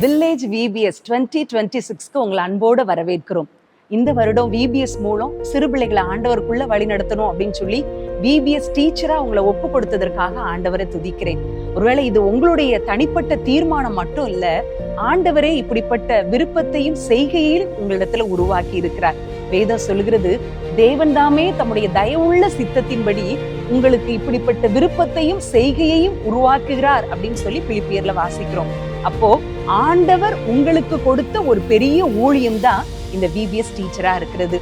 Village VBS 2026க்கு உங்களை அன்போடு வரவேற்கிறோம். இந்த வருடம் விபிஎஸ் மூலம் சிறு பிள்ளைகளை ஆண்டவருக்குள்ள வழி நடத்தணும் அப்படின்னு சொல்லி விபிஎஸ் டீச்சரா உங்களை ஒப்பு கொடுத்ததற்காக ஆண்டவரை துதிக்கிறேன். ஒருவேளை இது உங்களுடைய தனிப்பட்ட தீர்மானம் மட்டும் இல்ல, ஆண்டவரே இப்படிப்பட்ட விருப்பத்தையும் செய்கையில் உங்களிடத்துல உருவாக்கி இருக்கிறார். வேதம் சொல்லுகிறது, தேவன் தாமே தம்முடைய தயவுள்ள சித்தத்தின்படி உங்களுக்கு இப்படிப்பட்ட விருப்பத்தையும் செய்கையையும் உருவாக்குகிறார் அப்படின்னு சொல்லி பிலிப்பியர்ல வாசிக்கிறோம். அப்போ ஆண்டவர் உங்களுக்கு கொடுத்த ஒரு பெரிய ஊழியம் தான் இந்த விபிஎஸ் டீச்சரா இருக்கிறது.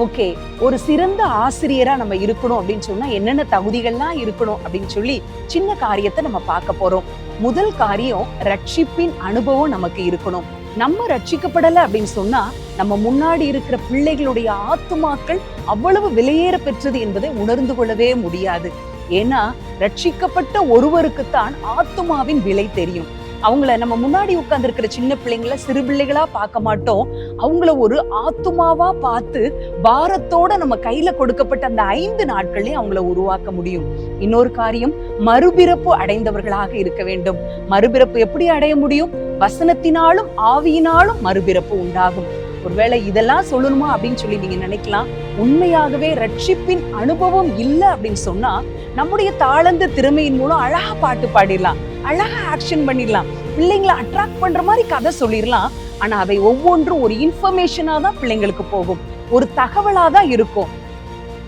ஓகே, ஒரு சிறந்த ஆசிரியரா நம்ம இருக்கணும் அப்படின்னு சொன்னா என்னென்ன தகுதிகள்லாம் இருக்கணும் அப்படின்னு சொல்லி சின்ன காரியத்தை நம்ம பார்க்க போறோம். முதல் காரியம், ரட்சிப்பின் அனுபவம் நமக்கு இருக்கணும். நம்ம ரட்சிக்கப்படலை அப்படின்னு சொன்னா நம்ம முன்னாடி இருக்கிற பிள்ளைகளுடைய ஆத்துமாக்கள் அவ்வளவு விலையேற பெற்றது என்பதை உணர்ந்து கொள்ளவே முடியாது. ஏன்னா ரட்சிக்கப்பட்ட ஒருவருக்குத்தான் ஆத்துமாவின் விலை தெரியும். அவங்கள நம்ம முன்னாடி உட்கார்ந்து இருக்கிற சின்ன பிள்ளைங்கள சிறு பிள்ளைகளா பார்க்க மாட்டோம். அவங்கள ஒரு ஆத்துமாவா பார்த்து பாரத்தோட நம்ம கையில கொடுக்கப்பட்ட அந்த 5 நாட்கள்லயே அவங்கள உருவாக்க முடியும். இன்னொரு காரியம், மறுபிறப்பு அடைந்தவர்களாக இருக்க வேண்டும். மறுபிறப்பு எப்படி அடைய முடியும்? வசனத்தினாலும் ஆவியினாலும் மறுபிறப்பு உண்டாகும். ஒருவேளை இதெல்லாம் சொல்லணுமா அப்படின்னு சொல்லி நீங்க நினைக்கலாம். உண்மையாகவே ரட்சிப்பின் அனுபவம் இல்லை அப்படின்னு சொன்னா நம்முடைய தாளந்த திறமையின் மூலம் அழகா பாட்டு பாடிடலாம், அழகா ஆக்ஷன் பண்ணிடலாம், பிள்ளைங்களை அட்ராக்ட் பண்ற மாதிரி கதை சொல்லிடலாம். ஆனா அவை ஒவ்வொன்றும் ஒரு இன்ஃபர்மேஷனா தான் பிள்ளைங்களுக்கு போகும், ஒரு தகவலா தான் இருக்கும்.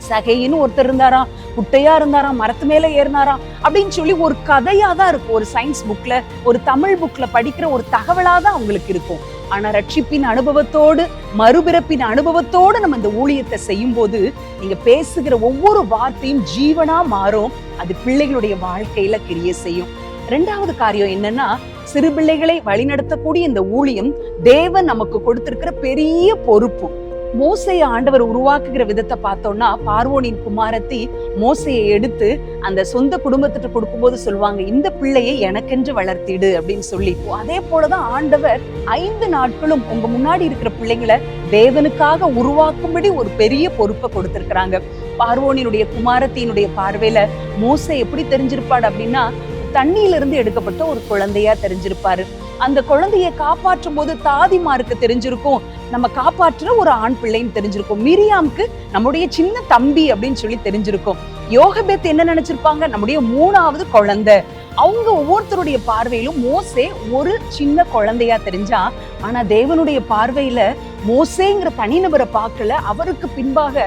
சகையின்னு ஒருத்தர் இருந்தாராம், குட்டையா இருந்தாராம், மரத்து மேல ஏறினாராம் அப்படின்னு சொல்லி ஒரு கதையா தான் இருக்கும். ஒரு சயின்ஸ் புக்ல, ஒரு தமிழ் புக்ல படிக்கிற ஒரு தகவலா தான் அவங்களுக்கு இருக்கும். ஆனா ரட்சிப்பின் அனுபவத்தோடு, மறுபிறப்பின் அனுபவத்தோடு நம்ம இந்த ஊழியத்தை செய்யும் போது நீங்க பேசுகிற ஒவ்வொரு வார்த்தையும் ஜீவனா மாறும். அது பிள்ளைகளுடைய வாழ்க்கையில கிரியை செய்யும். 2வது காரியம் என்னன்னா, சிறு பிள்ளைகளை வழிநடத்தக்கூடிய இந்த ஊழியம் தேவன் நமக்கு கொடுத்திருக்கிற பெரிய பொறுப்பு. மோசையை ஆண்டவர் உருவாக்குகிற விதத்தை பார்த்தோம்னா, பார்வோனின் குமாரத்தி மோசையை எடுத்து அந்த சொந்த குடும்பத்திட்ட கொடுக்கும்போது சொல்லுவாங்க, இந்த பிள்ளையை எனக்கென்று வளர்த்திடு அப்படின்னு சொல்லி. அதே போலதான் ஆண்டவர் 5 நாட்களும் உங்க முன்னாடி இருக்கிற பிள்ளைங்களை தேவனுக்காக உருவாக்கும்படி ஒரு பெரிய பொறுப்பை கொடுத்திருக்கிறாங்க. பார்வோனினுடைய குமாரத்தினுடைய பார்வையில மோசை எப்படி தெரிஞ்சிருப்பாடு அப்படின்னா, தண்ணியில இருந்து எடுக்கப்பட்ட ஒரு குழந்தையா தெரிஞ்சிருப்பாரு. அந்த குழந்தையை காப்பாற்றும் போது தாதிமாருக்கு தெரிஞ்சிருக்கும், நம்ம காப்பாற்றுற ஒரு ஆண் பிள்ளைன்னு தெரிஞ்சிருக்கும். மிரியாமுக்கு நம்முடைய சின்ன தம்பி அப்படின்னு சொல்லி தெரிஞ்சிருக்கும். யோகபேத் என்ன நினைச்சிருப்பாங்க? நம்முடைய 3வது குழந்தை. அவங்க ஒவ்வொருத்தருடைய பார்வையிலும் மோசே ஒரு சின்ன குழந்தையா தெரிஞ்சா, ஆனா தேவனுடைய பார்வையில மோசேங்கிற தனிநபரை பார்க்கல, அவருக்கு பின்பாக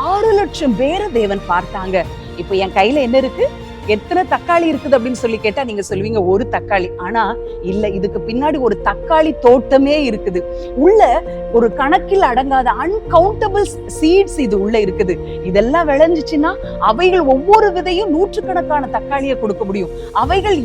6 லட்சம் பேரை தேவன் பார்த்தாங்க. இப்ப என் கையில என்ன இருக்கு? எத்தனை தக்காளி இருக்குது அப்படின்னு சொல்லி கேட்டா நீங்க சொல்லுவீங்க ஒரு தக்காளி. ஆனா இல்ல, இதுக்கு பின்னாடி ஒரு தக்காளி தோட்டமே இருக்குது. உள்ள ஒரு கணக்கில் அடங்காத அன்கவுண்டபிள் சீட்ஸ் இது உள்ள இருக்குது. இதெல்லாம் விளைஞ்சிச்சுன்னா அவைகள் ஒவ்வொரு விதையும் 100கணக்கான தக்காளியை கொடுக்க முடியும். அவைகள்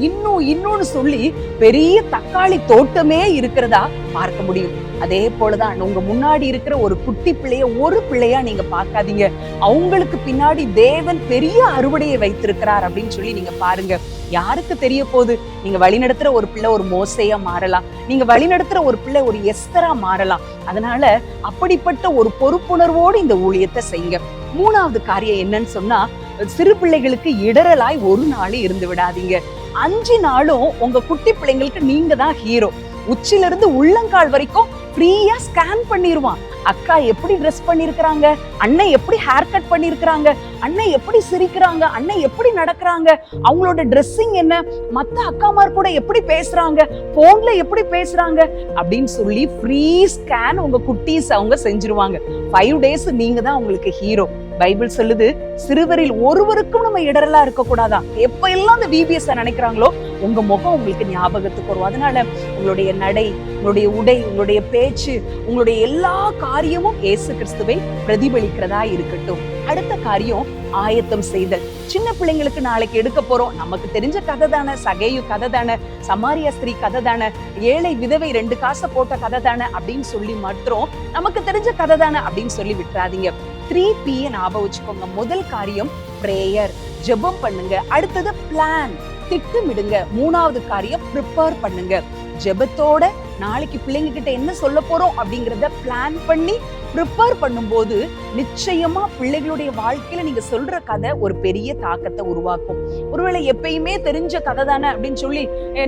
இன்னும் சொல்லி பெரிய தக்காளி தோட்டமே இருக்கிறதா பார்க்க முடியும். அதே போலதான் உங்க முன்னாடி இருக்கிற ஒரு குட்டி பிள்ளைய ஒரு பிள்ளையா நீங்க பார்க்காதீங்க. அவங்களுக்கு பின்னாடி தேவன் பெரிய அறுவடையை வைத்திருக்கிறார் அப்படின்னு சொல்லி நீங்க பாருங்க. யாருக்கு தெரிய போகுது? நீங்க வழிநடத்துற ஒரு பிள்ளை ஒரு மோசையா மாறலாம், நீங்க வழிநடத்துற ஒரு பிள்ளை ஒரு எஸ்தரா மாறலாம். அதனால அப்படிப்பட்ட ஒரு பொறுப்புணர்வோடு இந்த ஊழியத்தை செய்யுங்க. 3வது காரியம் என்னன்னு சொன்னா, சிறு பிள்ளைகளுக்கு இடரலாய் ஒரு நாள் இருந்து விடாதீங்க. 5 நாளும் உங்க குட்டி பிள்ளைங்களுக்கு நீங்க தான் ஹீரோ. உச்சில இருந்து உள்ளங்கால் வரைக்கும் ஃப்ரீயா ஸ்கேன் பண்ணிடுவான். அக்கா எப்படி ட்ரெஸ் பண்ணிருக்கிறாங்க, அண்ணன் எப்படி ஹேர் கட் பண்ணிருக்கிறாங்க, அண்ணன் எப்படி சிரிக்கிறாங்க, அண்ணன் எப்படி நடக்கிறாங்க, அவங்களோட ட்ரெஸ்ஸிங் என்ன, மத்த அக்காமார் கூட எப்படி பேசுறாங்க, போன்ல எப்படி பேசுறாங்க அப்படின்னு சொல்லி ஃப்ரீ ஸ்கேன் உங்க குட்டீஸ் அவங்க செஞ்சிருவாங்க. 5 days நீங்க தான் உங்களுக்கு ஹீரோ. பைபிள் சொல்லுது, சிறுவரில் ஒருவருக்கும் நம்ம இடரலா இருக்க கூடாதான். எப்ப எல்லாம் அந்த விபிஎஸ் நினைக்கிறாங்களோ உங்க முகம் உங்களுக்கு ஞாபகத்துக்கு வரும். அதனால உங்களுடைய நடை, உங்களுடைய உடை, உங்களுடைய பேச்சு, உங்களுடைய எல்லா காரியமும் இயேசு கிறிஸ்துவை பிரதிபலிக்கிறதா இருக்கட்டும். அடுத்த காரியம், ஆயத்தம் செய்தல். சின்ன பிள்ளைங்களுக்கு நாளைக்கு எடுக்க போறோம், நமக்கு தெரிஞ்ச கதை தானே, சகேயு கதை தானே, சமாரியா ஸ்திரீ கதை தானே, ஏழை விதவை 2 காசை போட்ட கதை தானே அப்படின்னு சொல்லி மாத்திரம் நமக்கு தெரிஞ்ச கதை தானே அப்படின்னு சொல்லி விட்டுறாதீங்க. 3P ஞாபகம் வச்சுக்கோங்க. முதல் காரியம் பிரேயர், ஜெபம் பண்ணுங்க. அடுத்தது பிளான், திட்டமிடுங்க. 3வது காரியம் ப்ரிப்பேர் பண்ணுங்க. ஜெபத்தோட நாளைக்கு பிள்ளைங்க கிட்ட என்ன சொல்ல போறோம் அப்படிங்கறத பிளான் பண்ணி ப்ரிப்பேர் பண்ணும்போது நிச்சயமா பிள்ளைகளுடைய வாழ்க்கையில நீங்க சொல்ற கதை ஒரு பெரிய தாக்கத்தை உருவாக்கும். ஒருவேளை எப்பயுமே தெரிஞ்ச கதை தானே அப்படின்னு சொல்லி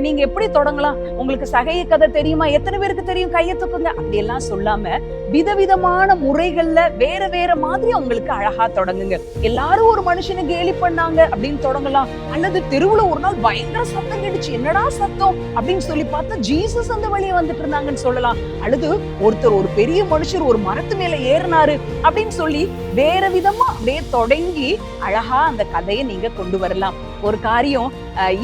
நீங்க எப்படி தொடங்கலாம்? உங்களுக்கு சகைய கதை தெரியுமா? எத்தனை பேருக்கு தெரியும்? கையை தூக்குங்க. அப்படி எல்லாம் சொல்லாம விதவிதமான முறைகள்ல வேற வேற மாதிரி அவங்களுக்கு அழகா தொடங்குங்க. எல்லாரும் ஒரு மனுஷனை கேலி பண்ணாங்க அப்படின்னு தொடங்கலாம். அல்லது தெருவுல ஒரு நாள் பயங்கர சத்தம் கேட்டுச்சு, என்னடா சத்தம் அப்படின்னு சொல்லி பார்த்தா ஜீசஸ் அந்த வழியை வந்துட்டு இருந்தாங்கன்னு சொல்லலாம். அல்லது ஒருத்தர் ஒரு பெரிய மனுஷர் ஒரு மரத்து மேல ஏறினாரு அப்படின்னு சொல்லி வேற விதமா அப்படியே தொடங்கி அழகா அந்த கதையை நீங்க கொண்டு வரலாம். ஒரு காரியம்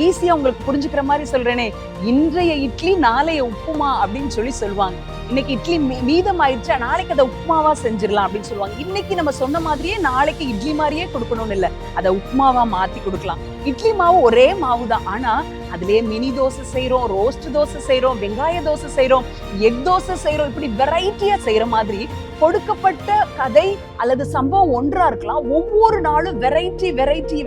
ஈஸியா உங்களுக்கு புரிஞ்சுக்கிற மாதிரி சொல்றேனே, இன்றைய இட்லி நாளைய உப்புமா அப்படின்னு சொல்லி சொல்லுவாங்க. இன்னைக்கு இட்லி மீதம் ஆயிடுச்சா, நாளைக்கு அதை உப்புமாவா செஞ்சிடலாம் அப்படின்னு சொல்லுவாங்க. இன்னைக்கு நம்ம சொன்ன மாதிரியே நாளைக்கு இட்லி மாதிரியே கொடுக்கணும்னு இல்ல, அதை உப்புமாவா மாத்தி கொடுக்கலாம். இட்லி மாவு ஒரே மாவு தான், ஆனா அதுலயே மினி தோசை செய்யறோம், ரோஸ்ட் தோசை செய்யறோம், வெங்காய தோசை செய்யறோம், எக் தோசை செய்யறோம். இப்படி வெரைட்டியா செய்யற மாதிரி கொடுக்கப்பட்ட கதை அல்லது சம்பவம் ஒன்றா இருக்கலாம். ஒவ்வொரு நாளும்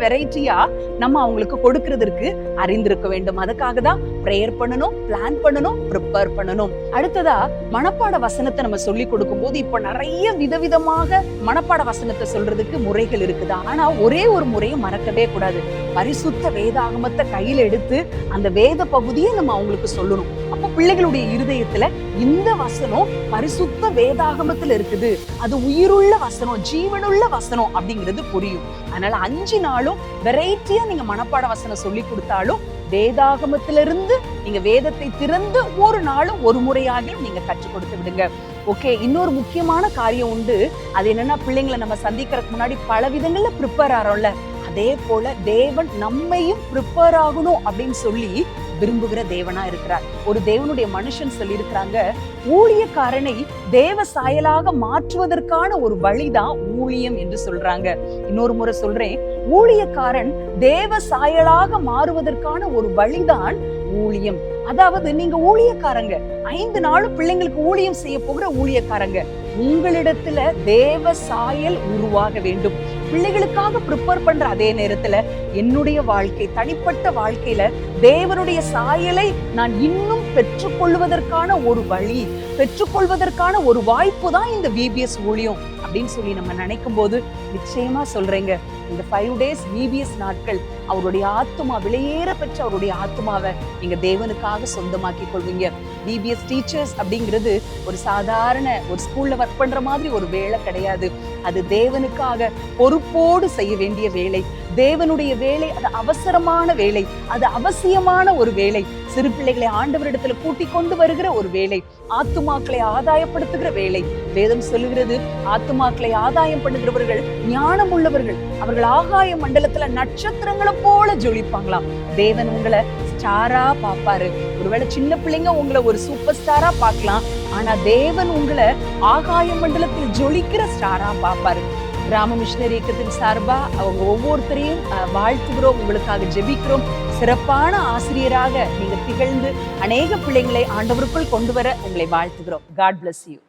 வெரைட்டியா நம்ம அவங்களுக்கு கொடுக்கறதுக்கு அறிந்திருக்க வேண்டும். அதுக்காக தான் பிரேயர் பண்ணணும், பிளான் பண்ணணும், ப்ரிப்பேர் பண்ணணும். அடுத்ததா மனப்பாட வசனத்தை நம்ம சொல்லி கொடுக்கும் போது இப்ப நிறைய விதவிதமாக மனப்பாட வசனத்தை சொல்றதுக்கு முறைகள் இருக்குதா, ஆனா ஒரே ஒரு முறையும் மறக்கவே கூடாது. பரிசுத்த வேதாகமத்தை கையில எடுத்து அந்த வேத பகுதியை நம்ம அவங்களுக்கு சொல்லணும். அப்ப பிள்ளைகளுடைய இருதயத்துல இந்த வசனம் பரிசுத்த வேதாகமத்துல இருக்குது, அது உயிருள்ள வசனம், ஜீவனுள்ள வசனம் அப்படிங்கிறது புரியும். அதனால 5 நாளும் வெரைட்டியா நீங்க மனப்பாட வசனம் சொல்லி கொடுத்தாலும் வேதாகமத்திலிருந்து நீங்க வேதத்தை திறந்து ஒரு நாளும் ஒரு முறையாகிலும் நீங்க கற்றுக் கொடுத்து விடுங்க. ஓகே, இன்னொரு முக்கியமான காரியம் உண்டு. அது என்னன்னா, பிள்ளைங்களை நம்ம சந்திக்கிறதுக்கு முன்னாடி பல விதங்கள்ல ப்ரிப்பேர் ஆறோம்ல, அதே போல தேவன் நம்மையும் ப்ரிப்பேர் ஆகணும் அப்படின்னு சொல்லி விரும்புகிற தேவனா இருக்கிறார். ஒரு தேவனுடைய மனுஷன் சொல்லி இருக்கிறாங்க, ஊழியக்காரனை தேவ சாயலாக மாற்றுவதற்கான ஒரு வழிதான் ஊழியம் என்று சொல்றாங்க. இன்னொரு முறை சொல்றேன், ஊழியக்காரன் தேவ சாயலாக மாறுவதற்கான ஒரு வழிதான் ஊழியம். அதாவது நீங்க ஊழியக்காரங்க, 5 நாளும் பிள்ளைங்களுக்கு ஊழியம் செய்ய போகிற ஊழியக்காரங்க, உங்களிடத்துல தேவ சாயல் உருவாக வேண்டும். பிள்ளைகளுக்காக ப்ரிப்பேர் பண்ற அதே நேரத்துல என்னுடைய வாழ்க்கை, தனிப்பட்ட வாழ்க்கையில தேவனுடைய சாயலை நான் இன்னும் பெற்றுக்கொள்வதற்கான ஒரு வழி, பெற்றுக்கொள்வதற்கான ஒரு வாய்ப்பு தான் இந்த VBS ஊழியம் அப்படின்னு சொல்லி நம்ம நினைக்கும் போது நிச்சயமா சொல்றேங்க, இந்த 5 days VBS நாட்கள் அவருடைய ஆத்துமா, விலையேற பெற்ற அவருடைய ஆத்துமாவை நீங்க தேவனுக்காக சொந்தமாக்கி கொள்வீங்க. VBS டீச்சர்ஸ் அப்படிங்கிறது ஒரு சாதாரண ஒரு ஸ்கூல்ல ஒர்க் பண்ற மாதிரி ஒரு வேலை கிடையாது. அது தேவனுக்காக பொறுப்போடு செய்ய வேண்டிய வேலை, தேவனுடைய வேலை. அது அவசரமான வேலை, அது அவசியமான ஒரு வேலை. சிறு பிள்ளைகளை ஆண்டவரிடத்துல கூட்டிக் கொண்டு வருகிற ஒரு வேலை, ஆத்துமாக்களை ஆதாயப்படுத்துகிற வேலை. வேதம் சொல்லுகிறது, ஆத்துமாக்களை ஆதாயம் பண்ணுகிறவர்கள் ஞானம் உள்ளவர்கள், அவர்கள் ஆகாய மண்டலத்துல நட்சத்திரங்களை போல ஜொலிப்பாங்களாம். தேவன் உங்களை ஸ்டாரா பாப்பாரு. ஒருவேளை சின்ன பிள்ளைங்க உங்களை ஒரு சூப்பர் ஸ்டாரா பார்க்கலாம், ஆனா தேவன் உங்களை ஆகாய மண்டலத்தில் ஜொலிக்கிற ஸ்டாரா பாப்பாரு. கிராம மிஷனரி இயக்கத்தின் சார்பா அவங்க ஒவ்வொருத்தரையும் வாழ்த்துகிறோம், உங்களுக்காக ஜெபிக்கிறோம். சிறப்பான ஆசிரியராக நீங்க திகழ்ந்து அநேக பிள்ளைங்களை ஆண்டவருக்குள் கொண்டு வர உங்களை வாழ்த்துகிறோம். God bless you.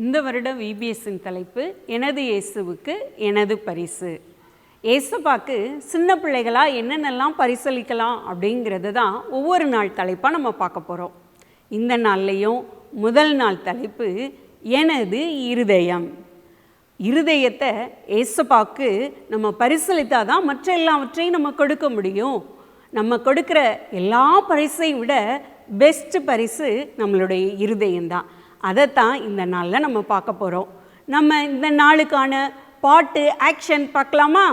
இந்த வருடம் VBSின் தலைப்பு எனது இயேசுவுக்கு எனது பரிசு. ஏசப்பாக்கு சின்ன பிள்ளைகளா என்னென்னலாம் பரிசளிக்கலாம் அப்படிங்கிறது தான் ஒவ்வொரு நாள் தலைப்பாக நம்ம பார்க்க போகிறோம். இந்த நாள்லையும் முதல் நாள் தலைப்பு எனது இருதயம். இருதயத்தை ஏசப்பாக்கு நம்ம பரிசளித்தால் தான் மற்ற எல்லாவற்றையும் நம்ம கொடுக்க முடியும். நம்ம கொடுக்குற எல்லா பரிசையும் விட பெஸ்ட் பரிசு நம்மளுடைய இருதயம்தான். அதைத்தான் இந்த நாளில் நம்ம பார்க்க போகிறோம். நம்ம இந்த நாளுக்கான பாட்டு ஆக்ஷன் பார்க்கலாமா?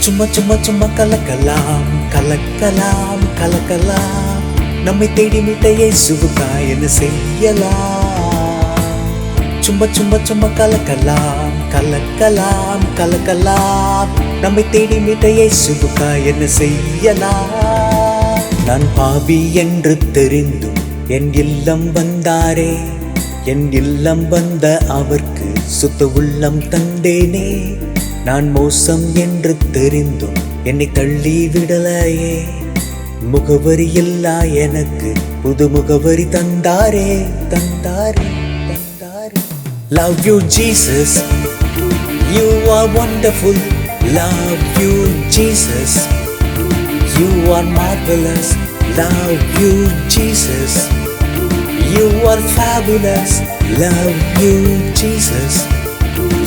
சும்மா சும்மா சும்மா கலக்கலாம் கலக்கலாம் கலக்கலாம், நம்மை தேடி மீட்ட இயேசுவுக்காய் என்ன செய்யலாம்? சும்மா சும்மா சும்மா கலக்கலாம் கலக்கலாம் கலக்கலாம், நம்மை தேடி மீட்ட இயேசுவுக்காய் என்ன செய்யலாம்? நான் பாவி என்று தெரிந்தும் என் இல்லம் வந்தாரே, என் இல்லம் வந்த அவர்க்கு சுத்த உள்ளம் தந்தேனே. நான் மோசம் என்று தெரிந்தும் என்னை தள்ளி விடலையே. முகவரி இல்லா எனக்கு புது முகவரி தந்தாரே, தந்தாரே, தந்தாரே. Love you Jesus, you are wonderful. Love you Jesus, you are marvelous. Love you Jesus, you are fabulous. Love you Jesus,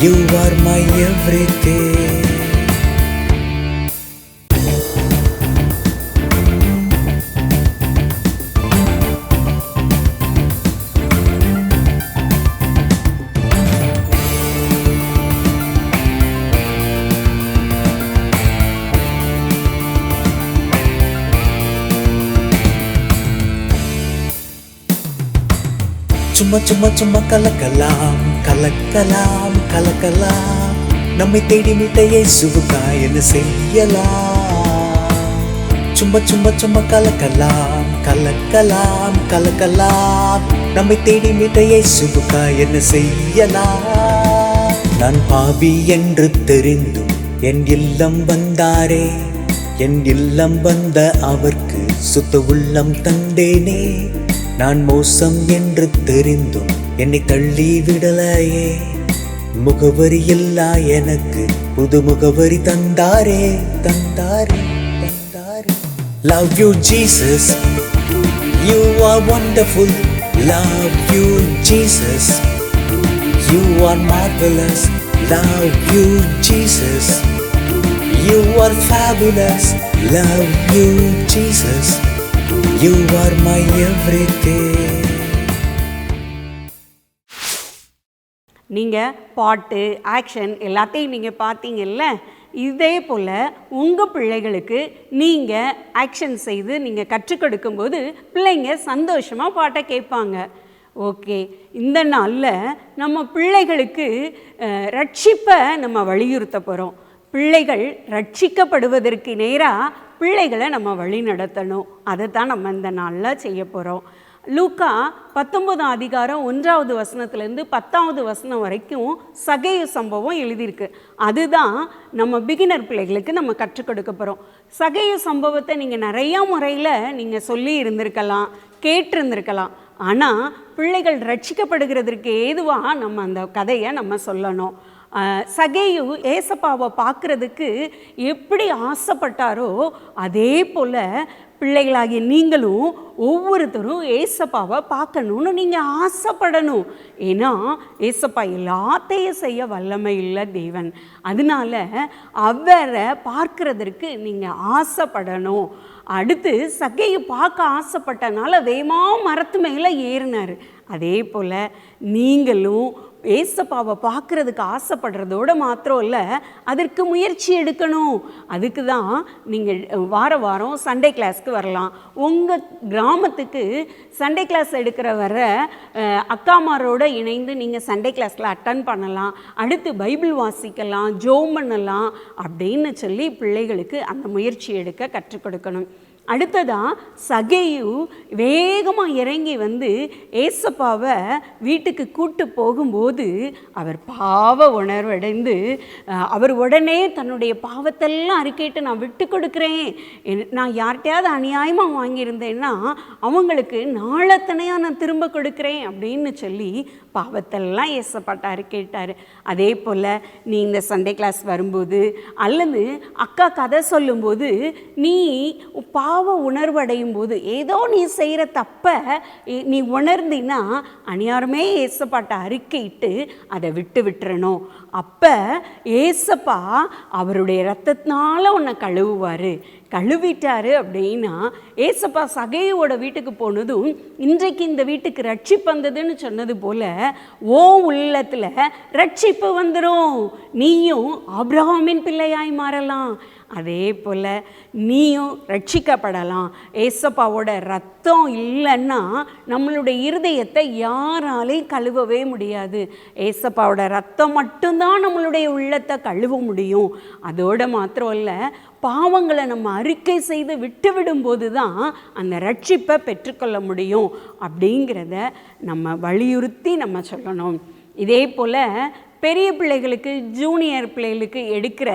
you are my everything. சும்மா சும்மா சும்மா கலக்கலாம், கலக்கலாம், கலக்கலாம். நம்மை தேடி மீட்ட இயேசுவுக்காய் என்ன செய்யலாம்? சும்மா சும்மா சும்மா கலக்கலாம், கலக்கலாம், கலக்கலாம். நம்மை தேடி மீட்ட இயேசுவுக்காய் என்ன செய்யலாம்? நான் பாவி என்று தெரிந்தும் என் இல்லம் வந்தாரே. என் இல்லம் வந்த அவர்க்கு சுத்த உள்ளம் தந்தேனே. நான் மோசம் என்று தெரிந்தும் என்னை தள்ளி விடலையே. முகவரி இல்லா எனக்கு புது முகவரி தந்தாரே, தந்தாரே, தந்தாரே. Love you Jesus, you are wonderful. Love you Jesus, you are marvelous. Love you Jesus, you are fabulous. Love you Jesus, you are my everything. நீங்கள் பாட்டு, ஆக்ஷன் எல்லாத்தையும் நீங்கள் பார்த்தீங்கல்ல, இதே போல் உங்கள் பிள்ளைகளுக்கு நீங்கள் ஆக்ஷன் செய்து நீங்கள் கற்றுக் கொடுக்கும்போது பிள்ளைங்க சந்தோஷமாக பாட்டை கேட்பாங்க. ஓகே, இந்த நாளில் நம்ம பிள்ளைகளுக்கு ரட்சிப்பை நம்ம வலியுறுத்த போகிறோம். பிள்ளைகள் ரட்சிக்கப்படுவதற்கு நேராக பிள்ளைகளை நம்ம வழி நடத்தணும். அதை தான் நம்ம இந்த நாளில் செய்ய போகிறோம். லூக்கா 19 அதிகாரம் 1வது வசனத்துலேருந்து 10வது வசனம் வரைக்கும் சகேயு சம்பவம் எழுதியிருக்கு. அதுதான் நம்ம பிகினர் பிள்ளைகளுக்கு நம்ம கற்றுக் கொடுக்க போகிறோம். சகேயு சம்பவத்தை நீங்கள் நிறையா முறையில் நீங்கள் சொல்லி இருந்திருக்கலாம், கேட்டிருந்திருக்கலாம். ஆனால் பிள்ளைகள் ரட்சிக்கப்படுகிறதுக்கு ஏதுவாக நம்ம அந்த கதையை நம்ம சொல்லணும். சகேயு ஏசப்பாவை பார்க்குறதுக்கு எப்படி ஆசைப்பட்டாரோ அதே போல் பிள்ளைகளாகிய நீங்களும் ஒவ்வொருத்தரும் ஏசப்பாவை பார்க்கணுன்னு நீங்கள் ஆசைப்படணும். ஏன்னா ஏசப்பா எல்லாத்தையும் செய்ய வல்லமை இல்லை தேவன். அதனால அவரை பார்க்குறதற்கு நீங்கள் ஆசைப்படணும். அடுத்து சகேயு பார்க்க ஆசைப்பட்டனால வேகமாக மரத்து மேலே ஏறினார். அதே போல் நீங்களும் ஏசப்பாவை பார்க்குறதுக்கு ஆசைப்படுறதோடு மாத்திரம் இல்லை, அதற்கு முயற்சி எடுக்கணும். அதுக்கு தான் நீங்கள் வாரம் சண்டே கிளாஸ்க்கு வரலாம். உங்கள் கிராமத்துக்கு சண்டே கிளாஸ் எடுக்கிற வர அக்காமாரோடு இணைந்து நீங்கள் சண்டே கிளாஸில் அட்டன் பண்ணலாம். அடுத்து பைபிள் வாசிக்கலாம், ஜெபம் பண்ணலாம் அப்படின்னு சொல்லி பிள்ளைகளுக்கு அந்த முயற்சி எடுக்க கற்றுக் கொடுக்கணும். அடுத்ததாக சகேயு வேகமாக இறங்கி வந்து ஏசப்பாவை வீட்டுக்கு கூட்டு போகும்போது அவர் பாவ உணர்வடைந்து அவர் உடனே தன்னுடைய பாவத்தெல்லாம் அறிக்கையிட்டு நான் விட்டு கொடுக்குறேன், நான் யார்கிட்டையாவது அநியாயமாக வாங்கியிருந்தேன்னா அவங்களுக்கு நாளத்தனையாக நான் திரும்ப கொடுக்குறேன் அப்படின்னு சொல்லி பாவத்தெல்லாம் ஏசப்பாட்ட அறிக்கையிட்டார். அதே போல் நீ இந்த சண்டே கிளாஸ் வரும்போது அல்லது அக்கா கதை சொல்லும்போது நீ பாவ உணர்வடையும் போது ஏதோ நீ செய்கிற தப்பை நீ உணர்ந்தினா அநியாரமே ஏசப்பாட்ட அறிக்கையிட்டு அதை விட்டுறணும். அப்போ ஏசப்பா அவருடைய இரத்தத்தினால உன்னை கழுவுவார். கழுவிட்டாரு அப்படின்னா ஏசப்பா சகேயுவோட வீட்டுக்கு போனதும் இன்றைக்கு இந்த வீட்டுக்கு ரட்சிப்பு வந்ததுன்னு சொன்னது போல் ஓ உள்ளத்தில் ரட்சிப்பு வந்துடும். நீயும் ஆபிரகாமின் பிள்ளையாய் மாறலாம். அதே போல் நீயும் ரட்சிக்கப்படலாம். ஏசப்பாவோட ரத்தம் இல்லைன்னா நம்மளுடைய இருதயத்தை யாராலையும் கழுவவே முடியாது. ஏசப்பாவோட ரத்தம் மட்டும்தான் நம்மளுடைய உள்ளத்தை கழுவ முடியும். அதோடு மாத்திரம் இல்லை, பாவங்களை நம்ம அறிக்கை செய்து விட்டு விடும்போது தான் அந்த ரட்சிப்பை பெற்றுக்கொள்ள முடியும் அப்படிங்கிறத நம்ம வலியுறுத்தி நம்ம சொல்லணும். இதே போல் பெரிய பிள்ளைகளுக்கு, ஜூனியர் பிள்ளைகளுக்கு எடுக்கிற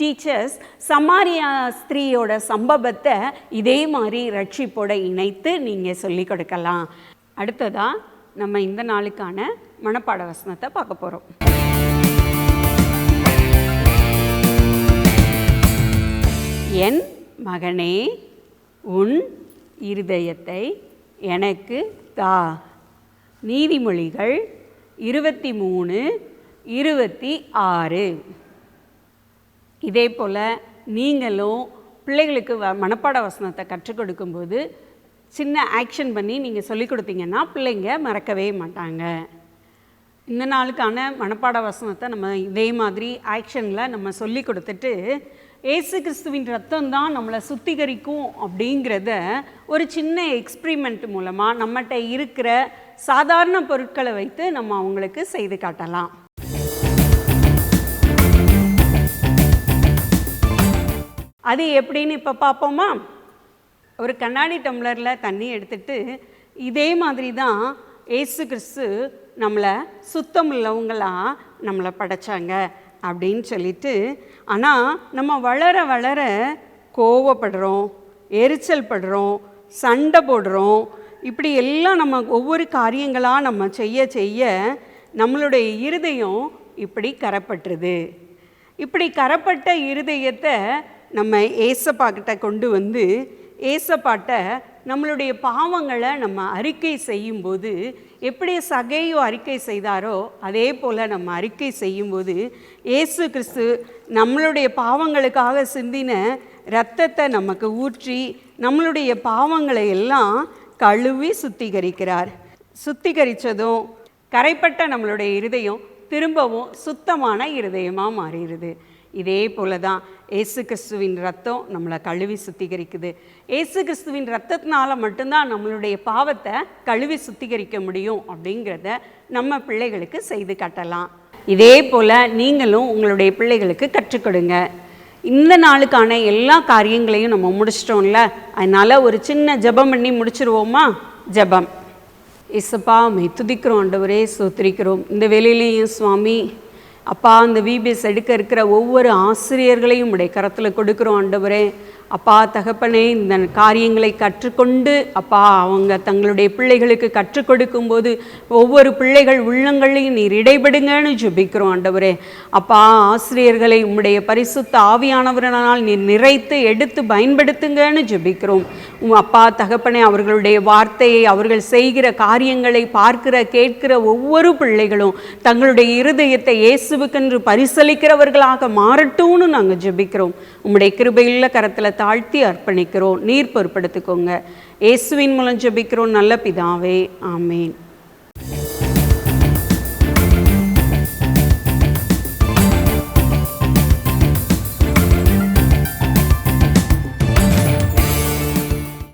டீச்சர்ஸ் சமாரியா ஸ்திரீயோட சம்பவத்தை இதே மாதிரி ரட்சிப்போட இணைத்து நீங்கள் சொல்லி கொடுக்கலாம். அடுத்ததாக நம்ம இந்த நாளுக்கான மனப்பாட வசனத்தை பார்க்க போகிறோம். என் மகனே, உன் இருதயத்தை எனக்கு தா. நீதிமொழிகள் 23:26. இதே போல் நீங்களும் பிள்ளைகளுக்கு மனப்பாட வசனத்தை கற்றுக் கொடுக்கும்போது சின்ன ஆக்ஷன் பண்ணி நீங்கள் சொல்லிக் கொடுத்தீங்கன்னா பிள்ளைங்க மறக்கவே மாட்டாங்க. இந்த நாளுக்கான மனப்பாட வசனத்தை நம்ம இதே மாதிரி ஆக்ஷனில் நம்ம சொல்லி கொடுத்துட்டு, ஏசு கிறிஸ்துவின் ரத்தம் தான் நம்மளை சுத்திகரிக்கும் அப்படிங்கிறத ஒரு சின்ன எக்ஸ்பிரிமெண்ட் மூலமாக நம்மகிட்ட இருக்கிற சாதாரண பொருட்களை வைத்து நம்ம அவங்களுக்கு செய்து காட்டலாம். அது எப்படின்னு இப்போ பார்ப்போமா? ஒரு கண்ணாடி டம்ளரில் தண்ணி எடுத்துட்டு, இதே மாதிரி தான் ஏசு கிறிஸ்து நம்மளை சுத்தம் உள்ளவங்களாக நம்மளை படைச்சாங்க அப்படின்னு சொல்லிட்டு, ஆனால் நம்ம வளர வளர கோவப்படுறோம், எரிச்சல் படுறோம், சண்டை போடுறோம். இப்படி எல்லாம் நம்ம ஒவ்வொரு காரியங்களாக நம்ம செய்ய செய்ய நம்மளுடைய இருதயம் இப்படி கரப்பட்டுருது. இப்படி கரப்பட்ட இருதயத்தை நம்ம ஏசப்பாக்கிட்ட கொண்டு வந்து ஏசப்பாட்ட நம்மளுடைய பாவங்களை நம்ம அறிக்கை செய்யும்போது, எப்படி சகேயு அறிக்கை செய்தாரோ அதே போல் நம்ம அறிக்கை செய்யும்போது ஏசு கிறிஸ்து நம்மளுடைய பாவங்களுக்காக சிந்தின இரத்தத்தை நமக்கு ஊற்றி நம்மளுடைய பாவங்களை எல்லாம் கழுவி சுத்திகரிக்கிறார். சுத்திகரித்ததும் கரைப்பட்ட நம்மளுடைய இருதயம் திரும்பவும் சுத்தமான இருதயமாக மாறிடுது. இதே போல தான் ஏசு கிறிஸ்துவின் ரத்தம் நம்மளை கழுவி சுத்திகரிக்குது. ஏசு கிறிஸ்துவின் ரத்தத்தினால மட்டும்தான் நம்மளுடைய பாவத்தை கழுவி சுத்திகரிக்க முடியும் அப்படிங்கிறத நம்ம பிள்ளைகளுக்கு செய்து காட்டலாம். இதே போல் நீங்களும் உங்களுடைய பிள்ளைகளுக்கு கற்றுக் கொடுங்க. இந்த நாளுக்கான எல்லா காரியங்களையும் நம்ம முடிச்சிட்டோம்ல, அதனால் ஒரு சின்ன ஜெபம் பண்ணி முடிச்சிருவோமா? ஜெபம். இயேசுப்பா, உம்மை துதிக்கிறோம் ஆண்டவரே, ஸ்தோத்திரிக்கிறோம். இந்த வேளையிலேயும் சுவாமி அப்பா, அந்த விபிஎஸ் எடுக்க இருக்கிற ஒவ்வொரு ஆசிரியர்களையும் உடைய கரத்தில் கொடுக்குறோம் ஆண்டவரே. அப்பா தகப்பனே, இந்த காரியங்களை கற்றுக்கொண்டு அப்பா அவங்க தங்களுடைய பிள்ளைகளுக்கு கற்றுக் கொடுக்கும்போது ஒவ்வொரு பிள்ளைகள் உள்ளங்களையும் நீர் இடைபடுங்கன்னு ஜெபிக்கிறோம் ஆண்டவரே. அப்பா, ஆசிரியர்களை உம்முடைய பரிசுத்த ஆவியானவரால் நீர் நிறைத்து எடுத்து பயன்படுத்துங்கன்னு ஜெபிக்கிறோம். அப்பா தகப்பனே, அவர்களுடைய வார்த்தையை, அவர்கள் செய்கிற காரியங்களை பார்க்கிற கேட்கிற ஒவ்வொரு பிள்ளைகளும் தங்களுடைய இருதயத்தை இயேசுவுக்கென்று பரிசளிக்கிறவர்களாக மாறட்டும்னு நாங்கள் ஜெபிக்கிறோம். உம்முடைய கிருபையுள்ள கரத்தில் தாழ்த்தி அர்ப்பணிக்கிறோம். நீர் பொறுப்படுத்திக்கோங்க. இயேசுவின் மூலம் ஜெபிக்கிறோம் நல்ல பிதாவே, ஆமேன்.